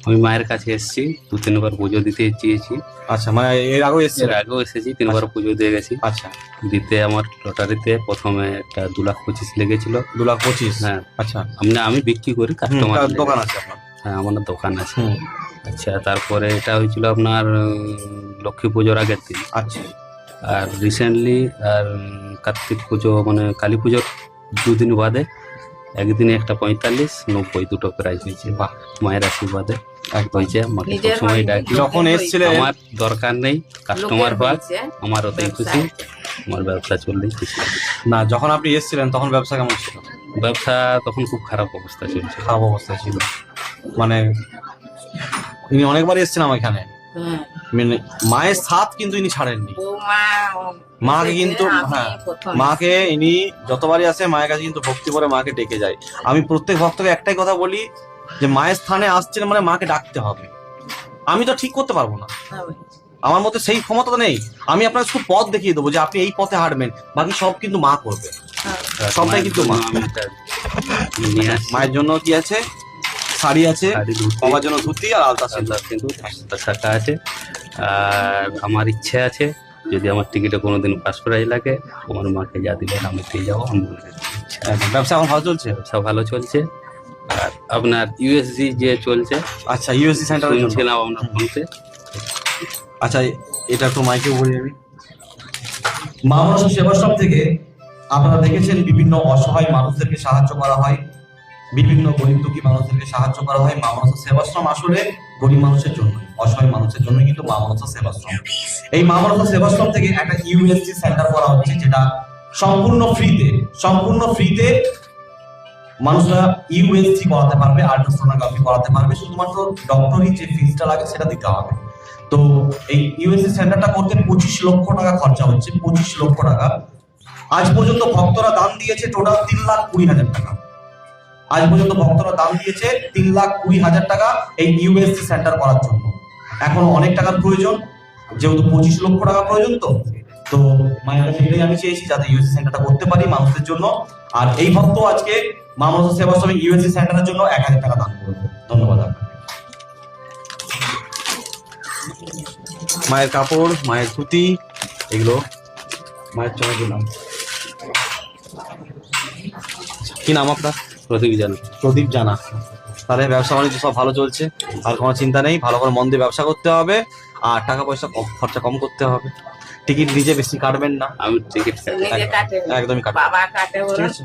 আমি মায়ের কাছে এসেছি, 2-3 বার পুজো দিতে চেয়েছি। আচ্ছা, মানে এর আগেও এর এসেছিলেন? আগেও এসেছি, 3 বার পুজো দিয়ে গেছি। আচ্ছা, দিতে আমার লটারিতে প্রথমে একটা 2,25,000 লেগেছিল। 2,25,000? হ্যাঁ, আচ্ছা, আমি বিক্রি করি, কাস্টমার দোকান আছে আপনার? হ্যাঁ, আমার দোকান আছে। হুম, আচ্ছা, তারপরে এটা হয়েছিল আপনার লক্ষ্মী পুজোর আগের দিন। আচ্ছা, আর রিসেন্টলি আর কার্তিক পুজো মানে কালী পুজোর 2 দিন বাদে একদিনে একটা 45-90 দুটো প্রাইজ হয়েছে। বাহ, মায়ের আশীর্বাদে হয়েছে। আমাকে নিজের সবসময় বাড়ি ডাকি, যখন এসেছিলেন আমার দরকার নেই, কাস্টমার লোকের পাক, হয়েছে, আমার ওতেই খুশি, আমার ব্যবসা চললেই খুশি। না, যখন আপনি এসেছিলেন তখন ব্যবসা কেমন ছিল? ব্যবসা তখন খুব খারাপ অবস্থা চলছে। খারাপ অবস্থায় ছিল, মানে ইনি অনেকবার এসেছেন আমার এখানে, হ্যাঁ, মানে মায়ের সাথ কিন্তু ইনি ছাড়েননি। বৌমা মাকে কিন্তু, আমি হ্যাঁ, প্রথম মাকে ইনি যতবারই আসে মায়ের কাছে কিন্তু ভক্তি করে মাকে ডেকে যায়। আমি প্রত্যেক ভক্তকে একটাই কথা বলি যে মায়ের স্থানে আসছেন মানে মাকে ডাকতে হবে। আমি তো ঠিক করতে পারবো না, আমার মধ্যে সেই ক্ষমতা তো নেই। আমি আপনার শুধু পথ দেখিয়ে দেবো যে আপনি এই পথে হাঁটবেন, বাকি সব কিন্তু মা করবে। সবটাই কিন্তু মা। আমি এটা নিয়ে আসছি। মায়ের জন্য কি আছে? শাড়ি আছে, শাড়ি, ধুতি, বাবার জন্য ধুতি আর আলতা সিঁদুর। আলাদা কিন্তু শাখা আছে। আর আমার ইচ্ছে আছে, যদি আমার টিকিটে কোনোদিন পাস প্রাইজ লাগে, আমার মাকে যা দিলে আমি পেয়ে যাবো। আমার ইচ্ছা আছে। একদম। ব্যবসা এখন ভালো চলছে? ব্যবসা ভালো চলছে। আর আপনার ইউএসজি যে চলছে, আচ্ছা, ইউএসসি সেন্টারের জন্য। শুনছিলাম আপনার ফোনতে। আচ্ছা, এটা একটু মাইকে বলি আমি। মা মনসা সেবাশ্রম থেকে আপনারা দেখেছেন বিভিন্ন অসহায় মানুষদেরকে সাহায্য করা হয়, বিভিন্ন গরিব দুঃখী মানুষদেরকে সাহায্য করা হয়। মা মনসা সেবাশ্রম আসলে গরিব মানুষের জন্য, অসহায় মানুষের জন্য কিন্তু মা মনসা সেবাশ্রম। এই মা মনসা সেবাশ্রম থেকে একটা ইউএসসি সেন্টার করা হচ্ছে, যেটা সম্পূর্ণ ফ্রিতে মানুষরা ইউএসজি করাতে পারবে, আল্ট্রাসোনোগ্রাফি করাতে পারবে। শুধুমাত্র ডক্টরি যে ফিজটা লাগে সেটা দিতে হবে। তো এই ইউএসজি সেন্টারটা করতে 25 লক্ষ টাকা খরচা হচ্ছে। 25 লক্ষ টাকা। আজ পর্যন্ত ভক্তরা দান দিয়েছে টোটাল 3,20,000 টাকা। আজ পর্যন্ত ভক্তরা দান দিয়েছে 3,20,000 টাকা এই ইউএসজি সেন্টার করার জন্য। এখন অনেক টাকার প্রয়োজন, যেহেতু 25 লক্ষ টাকা প্রয়োজন। তো মায়ের কাছে এটাই আমি চেয়েছি, যাতে ইউএসজি সেন্টারটা করতে পারি মানুষদের জন্য। আর এই ভক্ত আজকে মা মনসা সেবাশ্রমে ইউএসজি সেন্টারের জন্য 1,000 টাকা দান করবো। ধন্যবাদ আপনাকে। মায়ের কাপড়, মায়ের ধুতি, এগুলো মায়ের চলে দিলাম। কি নাম আপনার? প্রদীপ জানা। প্রদীপ জানা। তাহলে ব্যবসা বাণিজ্য সব ভালো চলছে, আর কোনো চিন্তা নেই। ভালো করে মন দিয়ে ব্যবসা করতে হবে, আর টাকা পয়সা খরচা কম করতে হবে। টিকিট নিজে বেশি কাটবেন না। আমি টিকিট নিজে কাটে না। একদমই কাটবেন না। বাবা কাটে, ঠিক আছে?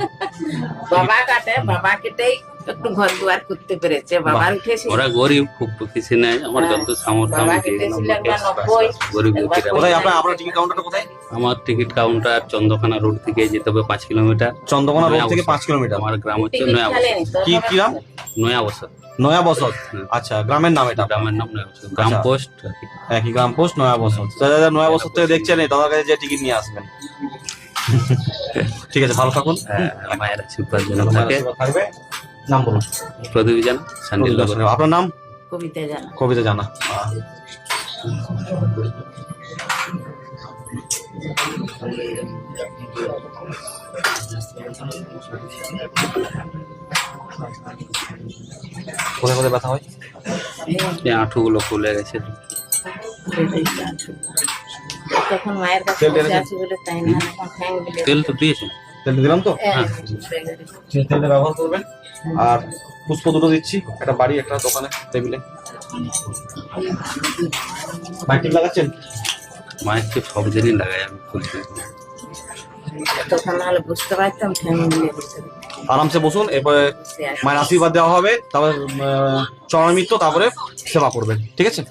বাবা কাটে, বাবা কেটেই একটু ঘর দুয়ার করতে পেরেছে। বাবার উঠেছিল, ওরা গরিব, খুব কিছু নেই। আমার যত সামর্থ্য বাবা আমি দিয়ে গেলাম কেটেছিল ওকে। 90। গরিব দুঃখীরা। কোথায় আপনার টিকিট কাউন্টারটা কোথায়? আমার টিকিট কাউন্টার চন্দ্রকোনা রোড থেকে যেতে হবে 5 কিলোমিটার। চন্দ্রকোনা রোড থেকে 5 কিলোমিটার। আমার গ্রাম হচ্ছে টিকিট নয়া খেলেনি বসত। তো, কি নাম? নয়া বসত, নয়া বসত। আচ্ছা, গ্রামের নাম এটা? গ্রামের নাম নয়া বসত, গ্রাম আচ্ছা। পোস্ট। একই গ্রাম পোস্ট, নয়া বসত। যারা নয়া বসত থেকে দেখছেন, তাদের কাছে যে টিকিট নিয়ে আসবেন। ঠিক আছে, ভালো থাকুন। মায়ের আশীর্বাদ যেন মায়ের থাকে। আশীর্বাদ থাকবে। নাম বলুন। প্রদীপ জানা, স্যান্ডেল নগর। আপনার নাম? কবিতা জানা। কবিতা জানা। কোথায় কোথায় ব্যথা হয়? এই হাঁটুগুলো ফুলে গেছে। তখন মায়ের কাছে তেল বসে টেনেছেন? আছি বলে তাই না, এখন ঠ্যাং বিলে তেল তো দিয়েছে। তেলটা দিলাম তো? হ্যাঁ, তেলটা ব্যবহার করবেন। আর পুষ্প দুটো দিচ্ছি, একটা বাড়ি, একটা দোকানে, টেবিলে। মাইক লাগাচ্ছেন? মায়ের তো সব দিনই লাগাই আমি ফুল। তখন নাহলে বুঝতে পারতাম ঠ্যাং বিলে বসে আরামসে বসুন, এরপরে মায়ের আশীর্বাদ দেওয়া হবে, তারপরে চরণমিত্র, তারপরে সেবা করবেন। ঠিক আছে?